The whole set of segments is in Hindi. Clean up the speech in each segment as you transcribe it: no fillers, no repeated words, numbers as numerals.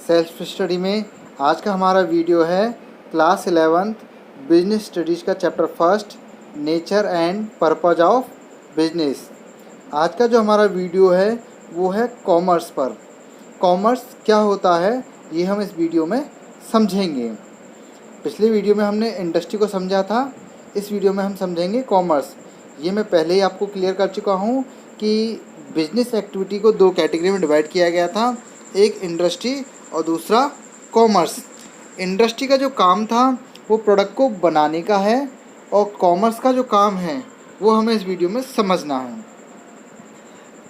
सेल्फ स्टडी में आज का हमारा वीडियो है क्लास 11th बिजनेस स्टडीज़ का chapter first nature and purpose of business. आज का जो हमारा वीडियो है वो है कॉमर्स पर। कॉमर्स क्या होता है ये हम इस वीडियो में समझेंगे। पिछले वीडियो में हमने इंडस्ट्री को समझा था, इस वीडियो में हम समझेंगे कॉमर्स। ये मैं पहले ही आपको क्लियर कर चुका हूँ कि बिजनेस एक्टिविटी को दो कैटेगरी में डिवाइड किया गया था, एक इंडस्ट्री और दूसरा कॉमर्स। इंडस्ट्री का जो काम था वो प्रोडक्ट को बनाने का है और कॉमर्स का जो काम है वो हमें इस वीडियो में समझना है।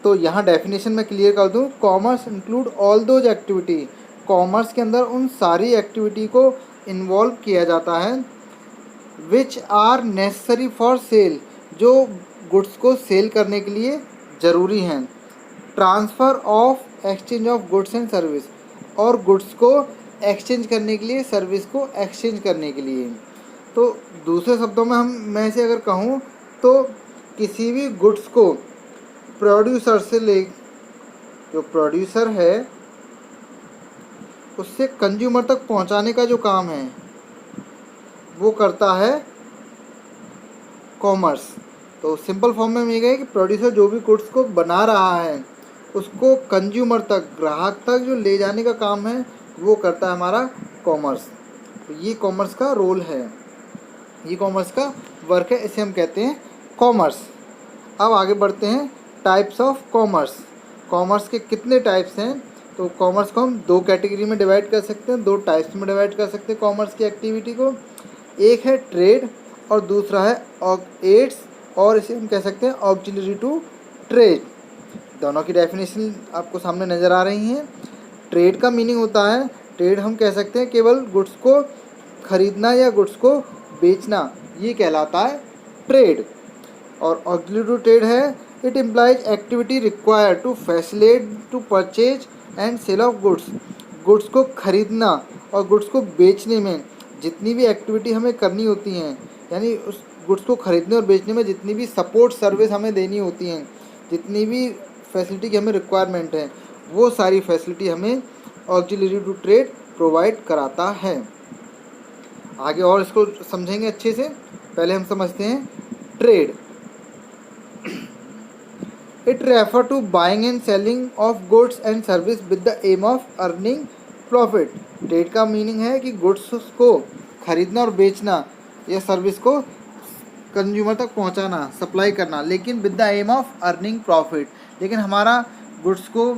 तो यहाँ डेफिनेशन में क्लियर कर दूँ, commerce include all those activity. Commerce के अंदर उन सारी एक्टिविटी को इन्वॉल्व किया जाता है which are necessary for sale, जो गुड्स को सेल करने के लिए ज़रूरी हैं। Transfer of exchange of goods and service, और गुड्स को एक्सचेंज करने के लिए, सर्विस को एक्सचेंज करने के लिए। तो दूसरे शब्दों में मैं से अगर कहूँ तो किसी भी गुड्स को प्रोड्यूसर से ले, जो प्रोड्यूसर है उससे कंज्यूमर तक पहुंचाने का जो काम है वो करता है कॉमर्स। तो सिंपल फॉर्म में ये है कि प्रोड्यूसर जो भी गुड्स को बना रहा है उसको कंज्यूमर तक, ग्राहक तक जो ले जाने का काम है वो करता है हमारा कॉमर्स। तो ये कॉमर्स का रोल है, ये कॉमर्स का वर्क है, इसे हम कहते हैं कॉमर्स। अब आगे बढ़ते हैं टाइप्स ऑफ कॉमर्स। कॉमर्स के कितने टाइप्स हैं? तो कॉमर्स को हम दो कैटेगरी में डिवाइड कर सकते हैं, दो टाइप्स में डिवाइड कर सकते हैं कॉमर्स की एक्टिविटी को। एक है ट्रेड और दूसरा है एड्स, और इसे हम कह सकते हैं ऑक्सिलरी टू ट्रेड। दोनों की डेफिनेशन आपको सामने नज़र आ रही हैं। ट्रेड का मीनिंग होता है, ट्रेड हम कह सकते हैं केवल गुड्स को खरीदना या गुड्स को बेचना, ये कहलाता है ट्रेड। और ऑक्सिलरी टू ट्रेड है, it implies activity required to facilitate to purchase and sale of goods. Goods को खरीदना और गुड्स को बेचने में जितनी भी एक्टिविटी हमें करनी होती हैं, यानी उस गुड्स को खरीदने और बेचने में जितनी भी सपोर्ट सर्विस हमें देनी होती हैं, जितनी भी फैसिलिटी की हमें रिक्वायरमेंट है, वो सारी फैसिलिटी हमें ऑक्सिलरी टू ट्रेड प्रोवाइड कराता है। आगे और इसको समझेंगे अच्छे से। पहले हम समझते हैं trade. It refer to buying and selling of goods and service with the aim of earning profit. Trade का मीनिंग है कि गुड्स को खरीदना और बेचना या सर्विस को कंज्यूमर तक पहुंचाना, सप्लाई करना, लेकिन with the aim of earning profit. लेकिन हमारा गुड्स को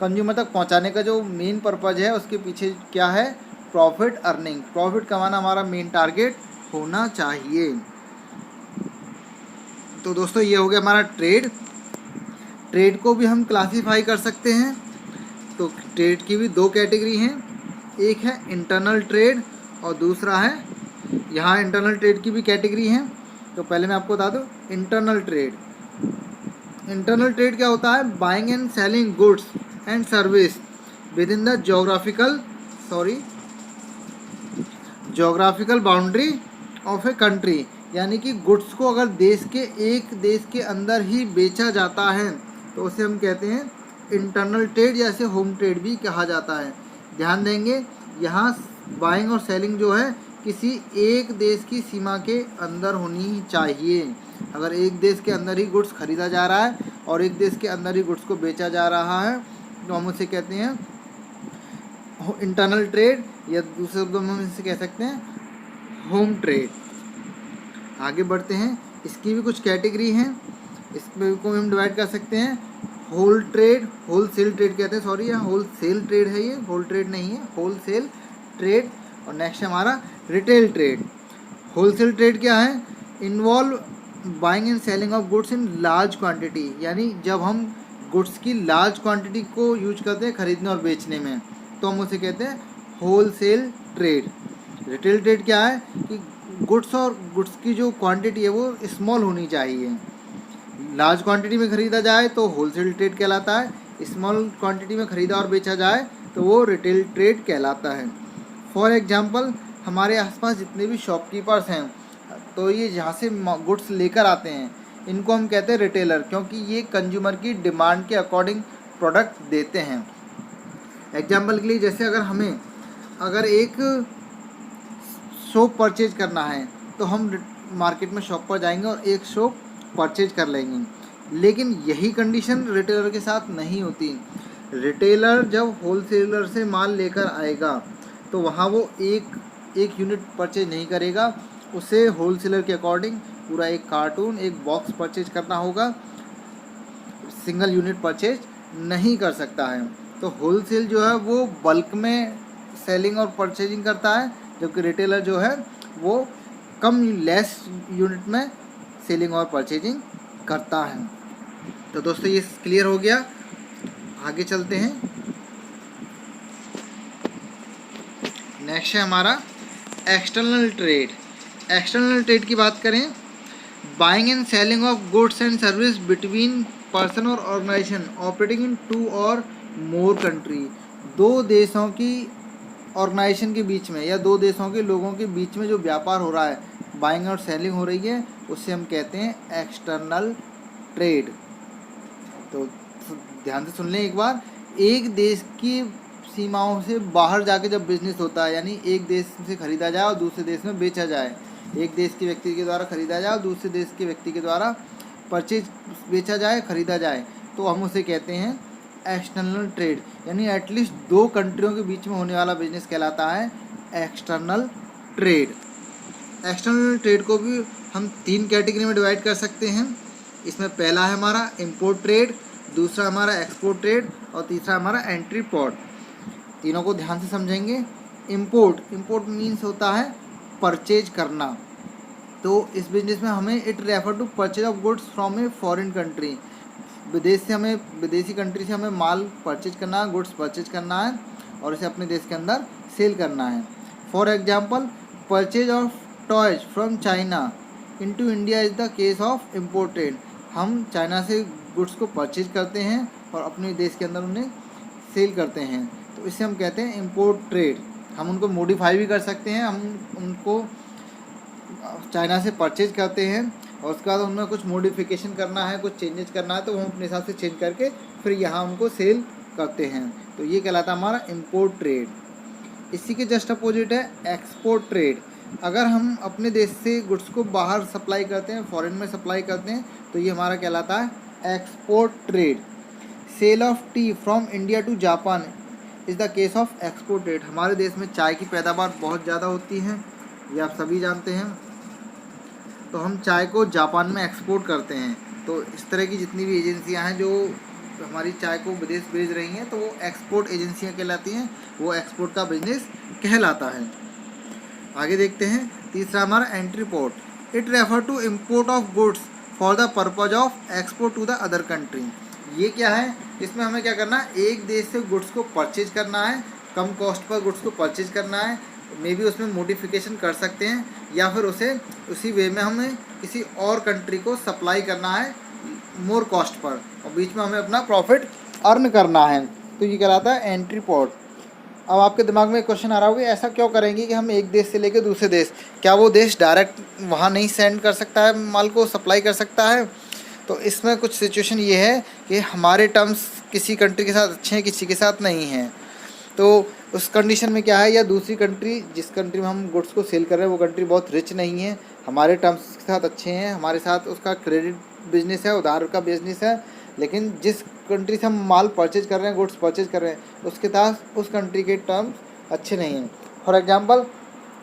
कंज्यूमर तक पहुंचाने का जो मेन पर्पज़ है उसके पीछे क्या है? Profit earning. प्रॉफिट कमाना हमारा मेन टारगेट होना चाहिए। तो दोस्तों ये हो गया हमारा ट्रेड। ट्रेड को भी हम क्लासीफाई कर सकते हैं। तो ट्रेड की भी दो कैटेगरी हैं, एक है इंटरनल ट्रेड और दूसरा है, यहाँ इंटरनल ट्रेड की भी कैटेगरी हैं। तो पहले मैं आपको बता दूँ इंटरनल ट्रेड। इंटरनल ट्रेड क्या होता है? Buying and selling goods and service with in the geographical boundary of a country. यानी कि गुड्स को अगर एक देश के अंदर ही बेचा जाता है तो उसे हम कहते हैं इंटरनल ट्रेड, या इसे होम ट्रेड भी कहा जाता है। ध्यान देंगे, यहाँ बाइंग और सेलिंग जो है किसी एक देश की सीमा के अंदर होनी चाहिए। अगर एक देश के अंदर ही गुड्स खरीदा जा रहा है और एक देश के अंदर ही गुड्स को बेचा जा रहा है तो हम उसे कहते हैं इंटरनल ट्रेड, या दूसरे शब्दों में हम इसे कह सकते हैं होम ट्रेड। आगे बढ़ते हैं, इसकी भी कुछ कैटेगरी हैं, इसमें को हम डिवाइड कर सकते हैं होल ट्रेड, होलसेल ट्रेड कहते हैं, सॉरी यहाँ होलसेल ट्रेड है, ये होल ट्रेड नहीं है, होलसेल ट्रेड। और नेक्स्ट है हमारा रिटेल ट्रेड। होलसेल ट्रेड क्या है? Involve buying and selling of goods in large quantity. यानी जब हम गुड्स की लार्ज क्वांटिटी को यूज करते हैं खरीदने और बेचने में तो हम उसे कहते हैं होलसेल ट्रेड। रिटेल ट्रेड क्या है कि गुड्स की जो क्वांटिटी है वो स्मॉल होनी चाहिए। लार्ज क्वांटिटी में ख़रीदा जाए तो होलसेल ट्रेड कहलाता है, स्मॉल क्वांटिटी में ख़रीदा और बेचा जाए तो वो रिटेल ट्रेड कहलाता है। फॉर एग्जांपल, हमारे आसपास जितने भी शॉपकीपर्स हैं तो ये जहाँ से गुड्स लेकर आते हैं इनको हम कहते हैं रिटेलर, क्योंकि ये कंज्यूमर की डिमांड के अकॉर्डिंग प्रोडक्ट देते हैं। एग्जाम्पल के लिए जैसे अगर एक सोप परचेज करना है तो हम मार्केट में शॉप पर जाएंगे और एक सोप परचेज कर लेंगे। लेकिन यही कंडीशन रिटेलर के साथ नहीं होती। रिटेलर जब होलसेलर से माल लेकर आएगा तो वहाँ वो एक यूनिट परचेज नहीं करेगा, उसे होलसेलर के अकॉर्डिंग पूरा एक कार्टून, एक बॉक्स परचेज करना होगा, सिंगल यूनिट परचेज नहीं कर सकता है। तो होलसेल जो है वो बल्क में सेलिंग और परचेजिंग करता है, जबकि रिटेलर जो है वो कम लेस यूनिट में सेलिंग और परचेजिंग करता है। तो दोस्तों ये क्लियर हो गया, आगे चलते हैं। नेक्स्ट है हमारा एक्सटर्नल ट्रेड। एक्सटर्नल ट्रेड की बात करें, buying and selling of goods and service between person और ऑर्गेनाइजेशन ऑपरेटिंग इन 2 और मोर कंट्री। 2 देशों की ऑर्गेनाइजेशन के बीच में या 2 देशों के लोगों के बीच में जो व्यापार हो रहा है, बाइंग और सेलिंग हो रही है, उससे हम कहते हैं एक्सटर्नल ट्रेड। तो ध्यान से सुन लें एक बार, एक देश की सीमाओं से बाहर जाके जब बिजनेस होता है, यानी एक देश से खरीदा जाए और दूसरे देश में बेचा जाए, एक देश के व्यक्ति के द्वारा खरीदा जाए और दूसरे देश के व्यक्ति के द्वारा परचेज बेचा जाए, खरीदा जाए, तो हम उसे कहते हैं एक्सटर्नल ट्रेड। यानी एटलीस्ट 2 कंट्रियों के बीच में होने वाला बिजनेस कहलाता है एक्सटर्नल ट्रेड। एक्सटर्नल ट्रेड को भी हम 3 कैटेगरी में डिवाइड कर सकते हैं। इसमें पहला है हमारा इंपोर्ट ट्रेड, दूसरा हमारा एक्सपोर्ट ट्रेड और तीसरा हमारा एंट्री पोर्ट। तीनों को ध्यान से समझेंगे। इंपोर्ट मीन्स होता है परचेज करना। तो इस बिजनेस में हमें it refer to purchase of goods from a foreign country. विदेशी कंट्री से हमें माल परचेज करना है, गुड्स परचेज करना है और इसे अपने देश के अंदर सेल करना है। For example, purchase of toys from China into India is the case of import trade. हम चाइना से गुड्स को परचेज करते हैं और अपने देश के अंदर उन्हें सेल करते हैं, तो इसे हम कहते हैं इंपोर्ट ट्रेड। हम उनको मॉडिफाई भी कर सकते हैं, हम उनको चाइना से परचेज करते हैं और उसके बाद उनमें कुछ मॉडिफिकेशन करना है, कुछ चेंजेस करना है, तो हम अपने हिसाब से चेंज करके फिर यहाँ उनको सेल करते हैं। तो ये कहलाता है हमारा इंपोर्ट ट्रेड। इसी के जस्ट अपोजिट है एक्सपोर्ट ट्रेड। अगर हम अपने देश से गुड्स को बाहर सप्लाई करते हैं, फॉरेन में सप्लाई करते हैं, तो ये हमारा कहलाता है export trade. Sale of tea from India to Japan is the case of export trade. हमारे देश में चाय की पैदावार बहुत ज़्यादा होती है, ये आप सभी जानते हैं। तो हम चाय को जापान में एक्सपोर्ट करते हैं। तो इस तरह की जितनी भी एजेंसियां हैं जो हमारी चाय को विदेश भेज रही हैं, तो वो एक्सपोर्ट एजेंसियां कहलाती हैं, वो एक्सपोर्ट का बिजनेस कहलाता है। आगे देखते हैं। तीसरा हमारा entry port. It refer to import of goods for the purpose of export to the other country. ये क्या है, इसमें हमें क्या करना है, एक देश से गुड्स को परचेज करना है, कम कॉस्ट पर गुड्स को परचेज करना है, मे बी उसमें मॉडिफिकेशन कर सकते हैं या फिर उसे उसी वे में हमें किसी और कंट्री को सप्लाई करना है मोर कॉस्ट पर, और बीच में हमें अपना प्रॉफिट अर्न करना है। तो ये कहलाता है एंट्री पोर्ट। अब आपके दिमाग में एक क्वेश्चन आ रहा होगा, ऐसा क्यों करेंगे कि हम एक देश से लेकर दूसरे देश, क्या वो देश डायरेक्ट वहाँ नहीं सेंड कर सकता है, माल को सप्लाई कर सकता है? तो इसमें कुछ सिचुएशन ये है कि हमारे टर्म्स किसी कंट्री के साथ अच्छे हैं, किसी के साथ नहीं हैं। तो उस कंडीशन में क्या है, या दूसरी कंट्री जिस कंट्री में हम गुड्स को सेल कर रहे हैं वो कंट्री बहुत रिच नहीं है, हमारे टर्म्स के साथ अच्छे हैं, हमारे साथ उसका क्रेडिट बिजनेस है, उधार का बिजनेस है, लेकिन जिस कंट्री से हम माल परचेज कर रहे हैं, गुड्स परचेज कर रहे हैं, उसके साथ उस कंट्री के टर्म्स अच्छे नहीं हैं। फॉर एग्जांपल,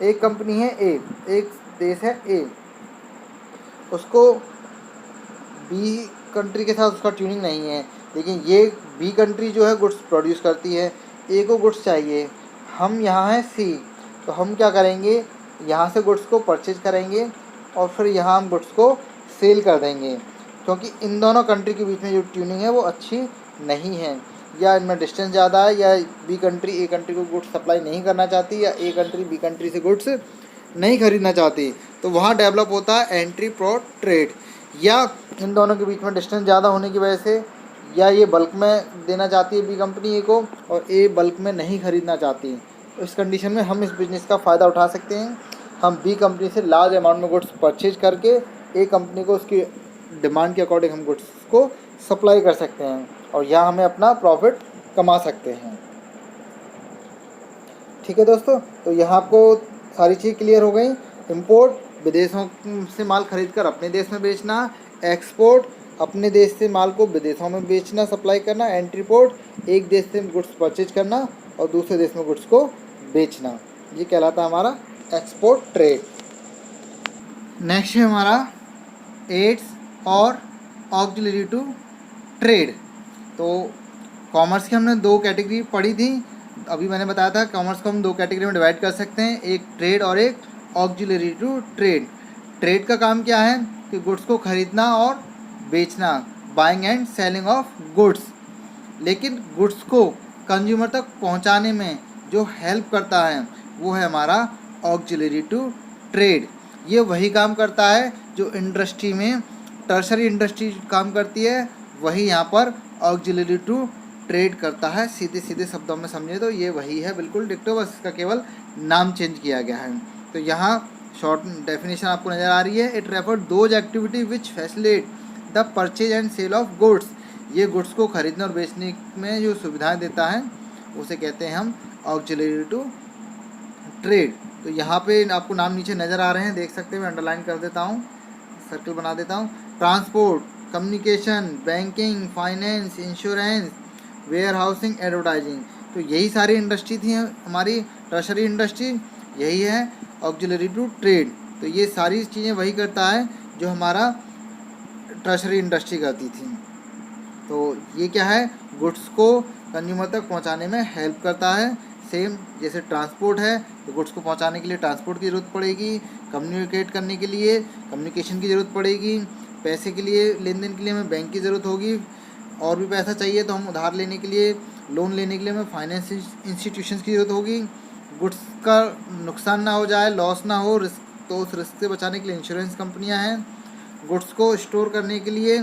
एक कंपनी है ए, एक देश है ए, उसको बी कंट्री के साथ उसका ट्यूनिंग नहीं है, लेकिन ये बी कंट्री जो है गुड्स प्रोड्यूस करती है, ए को गुड्स चाहिए, हम यहाँ हैं सी, तो हम क्या करेंगे, यहाँ से गुड्स को परचेज करेंगे और फिर यहाँ हम गुड्स को सेल कर देंगे, क्योंकि इन दोनों कंट्री के बीच में जो ट्यूनिंग है वो अच्छी नहीं है, या इनमें डिस्टेंस ज़्यादा है, या बी कंट्री ए कंट्री को गुड्स सप्लाई नहीं करना चाहती, या ए कंट्री बी कंट्री से गुड्स नहीं खरीदना चाहती, तो वहाँ डेवलप होता है एंट्री पोर्ट ट्रेड। या इन दोनों के बीच में डिस्टेंस ज़्यादा होने की वजह से, या ये बल्क में देना चाहती है बी कंपनी ए को और ए बल्क में नहीं खरीदना चाहती, तो इस कंडीशन में हम इस बिज़नेस का फ़ायदा उठा सकते हैं। हम बी कंपनी से लार्ज अमाउंट में गुड्स परचेज करके ए कंपनी को उसकी डिमांड के अकॉर्डिंग हम गुड्स को सप्लाई कर सकते हैं और यहाँ हमें अपना प्रॉफिट कमा सकते हैं। ठीक है दोस्तों, तो यहाँ आपको सारी चीज़ क्लियर हो गई। इंपोर्ट विदेशों से माल खरीद कर अपने देश में बेचना, एक्सपोर्ट अपने देश से माल को विदेशों में बेचना, सप्लाई करना, एंट्रीपोर्ट एक देश से गुड्स परचेज करना और दूसरे देश में गुड्स को बेचना, ये कहलाता है हमारा एक्सपोर्ट ट्रेड। नेक्स्ट है हमारा एड्स और ऑक्सिलरी टू ट्रेड। तो कॉमर्स की हमने दो कैटेगरी पढ़ी थी, अभी मैंने बताया था कॉमर्स को हम दो कैटेगरी में डिवाइड कर सकते हैं, एक ट्रेड और एक ऑक्सिलरी टू ट्रेड। ट्रेड का काम क्या है कि गुड्स को खरीदना और बेचना, buying and selling of goods. लेकिन गुड्स को कंज्यूमर तक पहुंचाने में जो हेल्प करता है वो है हमारा ऑक्सिलरी टू ट्रेड। ये वही काम करता है जो इंडस्ट्री में टर्शरी इंडस्ट्री काम करती है, वही यहाँ पर ऑक्सिलरी टू ट्रेड करता है। सीधे सीधे शब्दों में समझे तो ये वही है, बिल्कुल डिक्टो, बस इसका केवल नाम चेंज किया गया है। तो यहाँ शॉर्ट डेफिनेशन आपको नज़र आ रही है। It refer those activity which facilitate the purchase and sale of goods. ये गुड्स को खरीदने और बेचने में जो सुविधाएं देता है उसे कहते हैं हम ऑक्सिलरी टू ट्रेड। तो यहाँ पे आपको नाम नीचे नज़र आ रहे हैं, देख सकते हैं, मैं अंडरलाइन कर देता हूँ, सर्कल बना देता हूँ। Transport, communication, banking, finance, insurance, warehousing, advertising. तो यही सारी इंडस्ट्री थी हमारी टर्शरी इंडस्ट्री, यही है ऑक्सिलरी टू ट्रेड। तो ये सारी चीज़ें वही करता है जो हमारा टर्शरी इंडस्ट्री करती थी। तो ये क्या है, गुड्स को कंज्यूमर तक पहुंचाने में हेल्प करता है। सेम जैसे ट्रांसपोर्ट है तो गुड्स को पहुंचाने के लिए ट्रांसपोर्ट की ज़रूरत पड़ेगी, कम्युनिकेट करने के लिए कम्युनिकेशन की ज़रूरत पड़ेगी, पैसे के लिए लेन देन के लिए हमें बैंक की ज़रूरत होगी, और भी पैसा चाहिए तो हम उधार लेने के लिए, लोन लेने के लिए हमें फाइनेंस इंस्टीट्यूशंस की ज़रूरत होगी। गुड्स का नुकसान ना हो जाए, लॉस ना हो, रिस्क, तो उस रिस्क से बचाने के लिए इंश्योरेंस कंपनियां हैं। गुड्स को स्टोर करने के लिए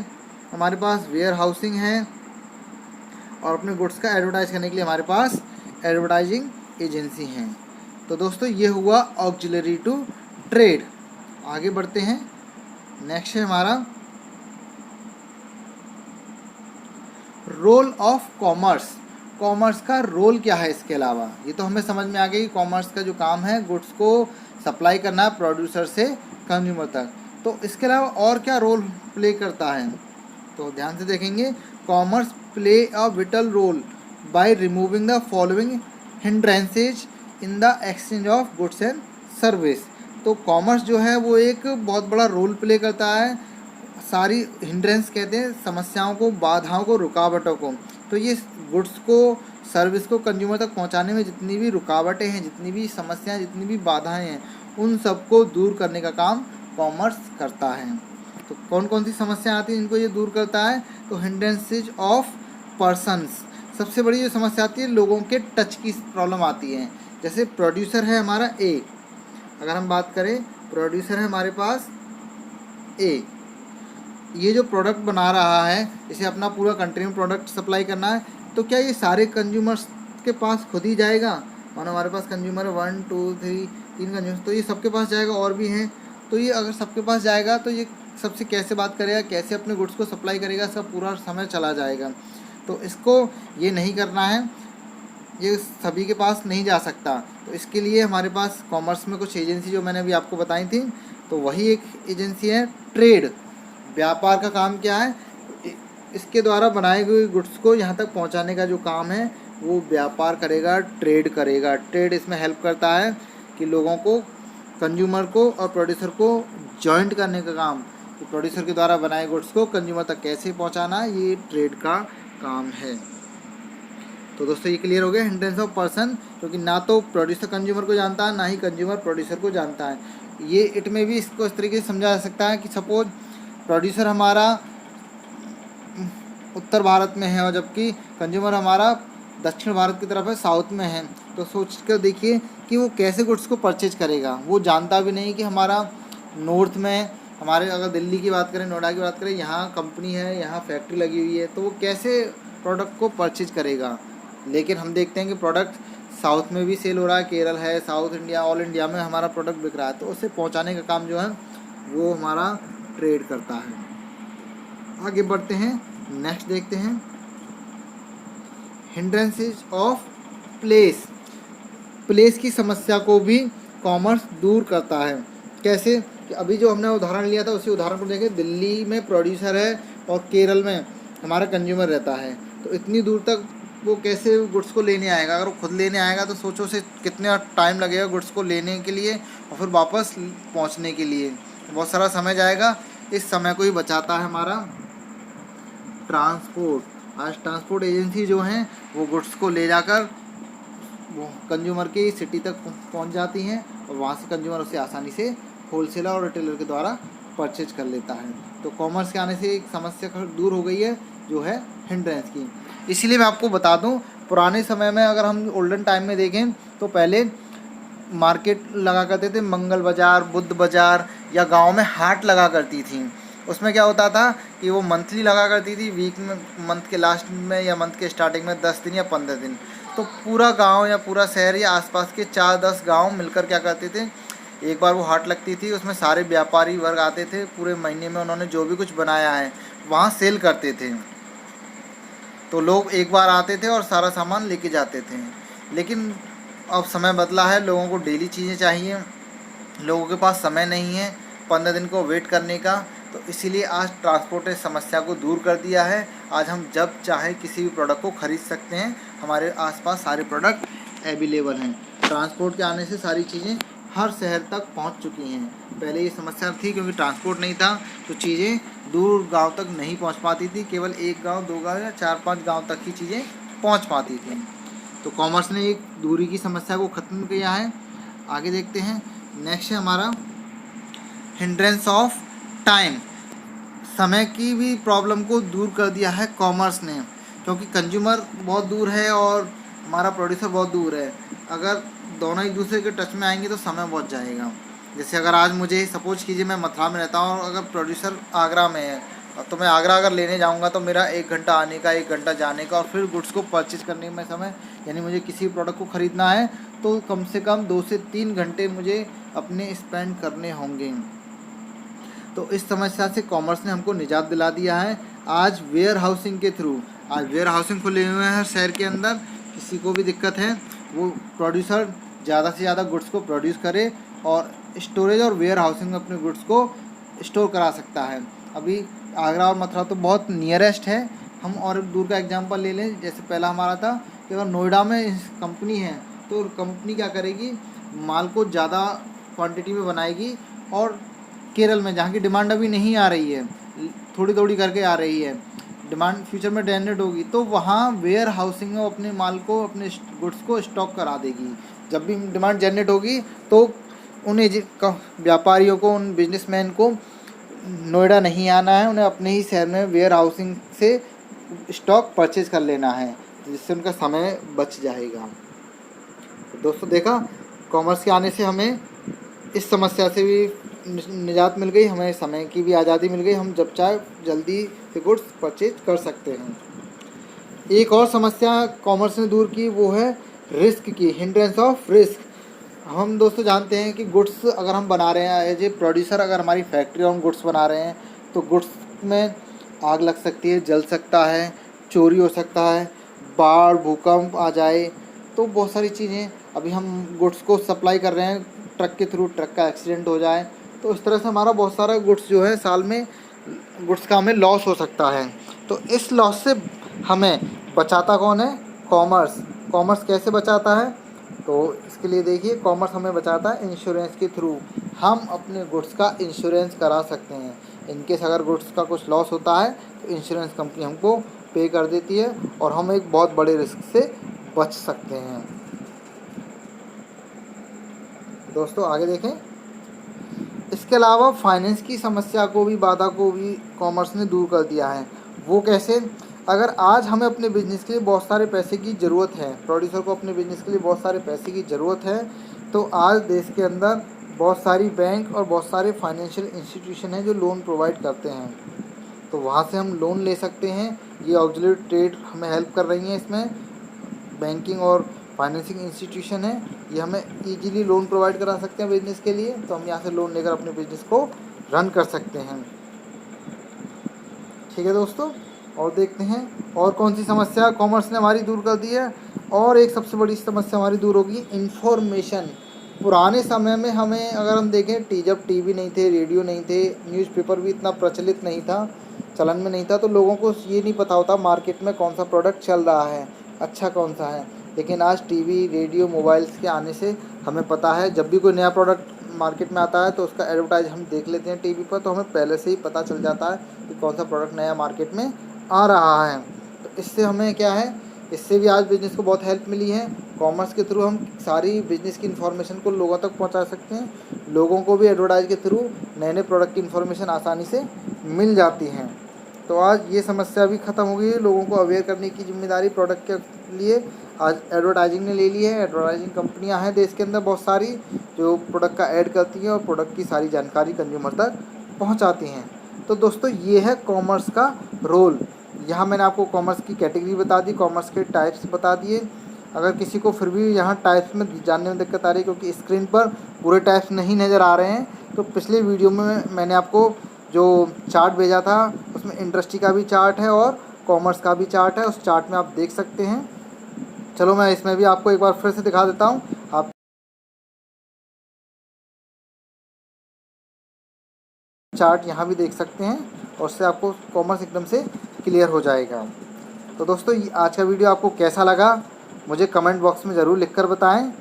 हमारे पास वेयर हाउसिंग है, और अपने गुड्स का एडवर्टाइज करने के लिए हमारे पास एडवर्टाइजिंग एजेंसी हैं। तो दोस्तों ये हुआ ऑक्सिलरी टू ट्रेड। आगे बढ़ते हैं, नेक्स्ट है हमारा रोल ऑफ कॉमर्स। कॉमर्स का रोल क्या है इसके अलावा, ये तो हमें समझ में आ गई। कॉमर्स का जो काम है गुड्स को सप्लाई करना है प्रोड्यूसर से कंज्यूमर तक, तो इसके अलावा और क्या रोल प्ले करता है, तो ध्यान से देखेंगे। Commerce play a vital role by removing the following hindrances in the exchange of goods and service. तो कॉमर्स जो है वो एक बहुत बड़ा रोल प्ले करता है, सारी हिंड्रेंस कहते हैं समस्याओं को, बाधाओं को, रुकावटों को। तो ये गुड्स को, सर्विस को कंज्यूमर तक पहुंचाने में जितनी भी रुकावटें हैं, जितनी भी समस्याएं, जितनी भी बाधाएं हैं, उन सबको दूर करने का काम कॉमर्स करता है। तो कौन कौन सी समस्याएं आती हैं इनको ये दूर करता है, तो हिंड्रेंसेज ऑफ पर्सन्स, सबसे बड़ी जो समस्या आती है लोगों के टच की प्रॉब्लम आती है। जैसे प्रोड्यूसर है हमारा ए, अगर हम बात करें प्रोड्यूसर है हमारे पास ए, ये जो प्रोडक्ट बना रहा है, इसे अपना पूरा कंट्री में प्रोडक्ट सप्लाई करना है, तो क्या ये सारे कंज्यूमर्स के पास खुद ही जाएगा? मानो हमारे पास कंज्यूमर 1 2 3 3 कंज्यूमर्स, तो ये सबके पास जाएगा, और भी हैं, तो ये अगर सबके पास जाएगा तो ये सबसे कैसे बात करेगा, कैसे अपने गुड्स को सप्लाई करेगा, इसका पूरा समय चला जाएगा। तो इसको ये नहीं करना है, ये सभी के पास नहीं जा सकता। तो इसके लिए हमारे पास कॉमर्स में कुछ एजेंसी जो मैंने अभी आपको बताई थी, तो वही एक एजेंसी है ट्रेड। व्यापार का काम क्या है, इसके द्वारा बनाए हुए गुड्स को यहाँ तक पहुँचाने का जो काम है वो व्यापार करेगा, ट्रेड करेगा। ट्रेड इसमें हेल्प करता है कि लोगों को, कंज्यूमर को और प्रोड्यूसर को जॉइंट करने का काम, तो प्रोड्यूसर के द्वारा बनाए गुड्स को कंज्यूमर तक कैसे पहुँचाना, ये ट्रेड का काम है। तो दोस्तों ये क्लियर हो गया हिंड्रेंस ऑफ पर्सन, क्योंकि ना तो प्रोड्यूसर कंज्यूमर को जानता है, ना ही कंज्यूमर प्रोड्यूसर को जानता है। ये इट में भी इसको इस तरीके से समझा जा सकता है कि सपोज प्रोड्यूसर हमारा उत्तर भारत में है और जबकि कंज्यूमर हमारा दक्षिण भारत की तरफ है, साउथ में है, तो सोच कर देखिए कि वो कैसे गुड्स को परचेज करेगा। वो जानता भी नहीं कि हमारा नॉर्थ में, हमारे अगर दिल्ली की बात करें, नोएडा की बात करें, यहाँ कंपनी है, यहाँ फैक्ट्री लगी हुई है, तो वो कैसे प्रोडक्ट को परचेज करेगा। लेकिन हम देखते हैं कि प्रोडक्ट साउथ में भी सेल हो रहा है, केरल है, साउथ इंडिया, ऑल इंडिया में हमारा प्रोडक्ट बिक रहा है, तो उसे पहुंचाने का काम जो है वो हमारा ट्रेड करता है। आगे बढ़ते हैं, नेक्स्ट देखते हैं हिंड्रेंसेस ऑफ प्लेस। प्लेस की समस्या को भी कॉमर्स दूर करता है। कैसे कि अभी जो हमने उदाहरण लिया था उसी उदाहरण को देखें, दिल्ली में प्रोड्यूसर है और केरल में हमारा कंज्यूमर रहता है, तो इतनी दूर तक वो कैसे गुड्स को लेने आएगा? अगर वो खुद लेने आएगा तो सोचो उसे कितना टाइम लगेगा गुड्स को लेने के लिए और फिर वापस पहुंचने के लिए, बहुत सारा समय जाएगा। इस समय को ही बचाता है हमारा ट्रांसपोर्ट। आज ट्रांसपोर्ट एजेंसी जो हैं वो गुड्स को ले जाकर वो कंज्यूमर की सिटी तक पहुंच जाती हैं और वहाँ से कंज्यूमर उसे आसानी से होलसेलर और रिटेलर के द्वारा परचेज कर लेता है। तो कॉमर्स के आने से एक समस्या दूर हो गई है जो है हिंड्रेंस की। इसीलिए मैं आपको बता दूं, पुराने समय में अगर हम ओल्डन टाइम में देखें तो पहले मार्केट लगा करते थे, मंगल बाज़ार, बुध बाज़ार, या गांव में हाट लगा करती थी। उसमें क्या होता था कि वो मंथली लगा करती थी, वीक में, मंथ के लास्ट में या मंथ के स्टार्टिंग में 10 दिन या 15 दिन। तो पूरा गांव या पूरा शहर या आसपास के 4-10 गांव मिलकर क्या करते थे, एक बार वो हाट लगती थी, उसमें सारे व्यापारी वर्ग आते थे, पूरे महीने में उन्होंने जो भी कुछ बनाया है वहाँ सेल करते थे। तो लोग एक बार आते थे और सारा सामान लेके जाते थे। लेकिन अब समय बदला है, लोगों को डेली चीज़ें चाहिए, लोगों के पास समय नहीं है 15 दिन को वेट करने का। तो इसीलिए आज ट्रांसपोर्ट समस्या को दूर कर दिया है। आज हम जब चाहे किसी भी प्रोडक्ट को ख़रीद सकते हैं, हमारे आसपास सारे प्रोडक्ट अवेलेबल हैं। ट्रांसपोर्ट के आने से सारी चीज़ें हर शहर तक पहुंच चुकी हैं। पहले ये समस्या थी क्योंकि ट्रांसपोर्ट नहीं था तो चीज़ें दूर गांव तक नहीं पहुंच पाती थी, केवल 1 गांव 2 गांव या 4-5 गांव तक ही चीज़ें पहुंच पाती थी। तो कॉमर्स ने एक दूरी की समस्या को ख़त्म किया है। आगे देखते हैं, नेक्स्ट है हमारा हिंड्रेंस ऑफ टाइम। समय की भी प्रॉब्लम को दूर कर दिया है कॉमर्स ने, क्योंकि कंज्यूमर बहुत दूर है और हमारा प्रोड्यूसर बहुत दूर है। अगर दोनों एक दूसरे के टच में आएंगे तो समय बहुत जाएगा। जैसे अगर आज मुझे सपोज कीजिए मैं मथुरा में रहता हूँ और अगर प्रोड्यूसर आगरा में है, तो मैं आगरा अगर लेने जाऊँगा तो मेरा 1 घंटा आने का, 1 घंटा जाने का, और फिर गुड्स को परचेज करने में समय, यानी मुझे किसी प्रोडक्ट को ख़रीदना है तो कम से कम 2 से 3 घंटे मुझे अपने स्पेंड करने होंगे। तो इस समस्या से कॉमर्स ने हमको निजात दिला दिया है। आज वेयर हाउसिंग के थ्रू, आज वेयर हाउसिंग खुले हुए हैं हर शहर के अंदर। किसी को भी दिक्कत है वो प्रोड्यूसर ज़्यादा से ज़्यादा गुड्स को प्रोड्यूस करे और स्टोरेज और वेयर हाउसिंग में अपने गुड्स को स्टोर करा सकता है। अभी आगरा और मथुरा तो बहुत नियरेस्ट है। हम और दूर का एग्जांपल ले लें, जैसे पहला हमारा था कि अगर नोएडा में कंपनी है तो कंपनी क्या करेगी, माल को ज़्यादा क्वांटिटी में बनाएगी और केरल में जहाँ की डिमांड अभी नहीं आ रही है, थोड़ी थोड़ी करके आ रही है, डिमांड फ्यूचर में जनरेट होगी, तो वहाँ वेयर हाउसिंग में अपने माल को, अपने गुड्स को स्टॉक करा देगी। जब भी डिमांड जनरेट होगी तो उन्हें व्यापारियों को, उन बिजनेसमैन को नोएडा नहीं आना है, उन्हें अपने ही शहर में वेयर हाउसिंग से स्टॉक परचेज कर लेना है, जिससे उनका समय बच जाएगा। तो दोस्तों देखा, कॉमर्स के आने से हमें इस समस्या से भी निजात मिल गई, हमें समय की भी आज़ादी मिल गई, हम जब चाहे जल्दी से गुड्स परचेज कर सकते हैं। एक और समस्या कॉमर्स ने दूर की, वो है रिस्क की, हिंड्रेंस ऑफ रिस्क। हम दोस्तों जानते हैं कि गुड्स अगर हम बना रहे हैं एज ए प्रोड्यूसर, अगर हमारी फैक्ट्री में हम गुड्स बना रहे हैं तो गुड्स में आग लग सकती है, जल सकता है, चोरी हो सकता है, बाढ़ भूकंप आ जाए, तो बहुत सारी चीज़ें। अभी हम गुड्स को सप्लाई कर रहे हैं ट्रक के थ्रू, ट्रक का एक्सीडेंट हो जाए तो इस तरह से हमारा बहुत सारा गुड्स जो है साल में गुड्स का हमें लॉस हो सकता है। तो इस लॉस से हमें बचाता कौन है? कॉमर्स। कॉमर्स कैसे बचाता है? तो इसके लिए देखिए, कॉमर्स हमें बचाता है इंश्योरेंस के थ्रू। हम अपने गुड्स का इंश्योरेंस करा सकते हैं। इनकेस अगर गुड्स का कुछ लॉस होता है तो इंश्योरेंस कंपनी हमको पे कर देती है और हम एक बहुत बड़े रिस्क से बच सकते हैं। दोस्तों आगे देखें, इसके अलावा फाइनेंस की समस्या को भी, बाधा को भी कॉमर्स ने दूर कर दिया है। वो कैसे? अगर आज हमें अपने बिजनेस के लिए बहुत सारे पैसे की ज़रूरत है, प्रोड्यूसर को अपने बिजनेस के लिए बहुत सारे पैसे की ज़रूरत है, तो आज देश के अंदर बहुत सारी बैंक और बहुत सारे फाइनेंशियल इंस्टीट्यूशन हैं जो लोन प्रोवाइड करते हैं। तो वहाँ से हम लोन ले सकते हैं। ये ऑक्सिलरी ट्रेड हमें हेल्प कर रही हैं इसमें। बैंकिंग और फाइनेंसिंग इंस्टीट्यूशन है, ये हमें ईजीली लोन प्रोवाइड करा सकते हैं बिजनेस के लिए। तो हम यहाँ से लोन लेकर अपने बिजनेस को रन कर सकते हैं। ठीक है दोस्तों, और देखते हैं और कौन सी समस्या कॉमर्स ने हमारी दूर कर दी है। और एक सबसे बड़ी समस्या हमारी दूर होगी, इंफॉर्मेशन। पुराने समय में हमें अगर हम देखें, जब टीवी नहीं थे, रेडियो नहीं थे, न्यूज़पेपर भी इतना प्रचलित नहीं था, चलन में नहीं था, तो लोगों को ये नहीं पता होता मार्केट में कौन सा प्रोडक्ट चल रहा है, अच्छा कौन सा है। लेकिन आज टीवी, रेडियो, मोबाइल्स के आने से हमें पता है, जब भी कोई नया प्रोडक्ट मार्केट में आता है तो उसका एडवर्टाइज हम देख लेते हैं टीवी पर, तो हमें पहले से ही पता चल जाता है कि कौन सा प्रोडक्ट नया मार्केट में आ रहा है। तो इससे हमें क्या है, इससे भी आज बिज़नेस को बहुत हेल्प मिली है। कॉमर्स के थ्रू हम सारी बिज़नेस की इन्फॉर्मेशन को लोगों तक पहुंचा सकते हैं। लोगों को भी एडवर्टाइज के थ्रू नए नए प्रोडक्ट की इन्फॉर्मेशन आसानी से मिल जाती हैं। तो आज ये समस्या भी ख़त्म हो गई है। लोगों को अवेयर करने की जिम्मेदारी प्रोडक्ट के लिए आज एडवर्टाइजिंग ने ले ली है। एडवर्टाइजिंग कंपनियां हैं देश के अंदर बहुत सारी, जो प्रोडक्ट का ऐड करती हैं और प्रोडक्ट की सारी जानकारी कंज्यूमर तक पहुंचाती हैं। तो दोस्तों, ये है कॉमर्स का रोल। यहाँ मैंने आपको कॉमर्स की कैटेगरी बता दी, कॉमर्स के टाइप्स बता दिए। अगर किसी को फिर भी यहाँ टाइप्स में जानने में दिक्कत आ रही है, क्योंकि स्क्रीन पर पूरे टाइप्स नहीं नज़र आ रहे हैं, तो पिछले वीडियो में मैंने आपको जो चार्ट भेजा था उसमें इंडस्ट्री का भी चार्ट है और कॉमर्स का भी चार्ट है, उस चार्ट में आप देख सकते हैं। चलो मैं इसमें भी आपको एक बार फिर से दिखा देता हूँ। आप चार्ट यहाँ भी देख सकते हैं और उससे आपको कॉमर्स एकदम से क्लियर हो जाएगा। तो दोस्तों, आज का वीडियो आपको कैसा लगा मुझे कमेंट बॉक्स में ज़रूर लिखकर बताएं।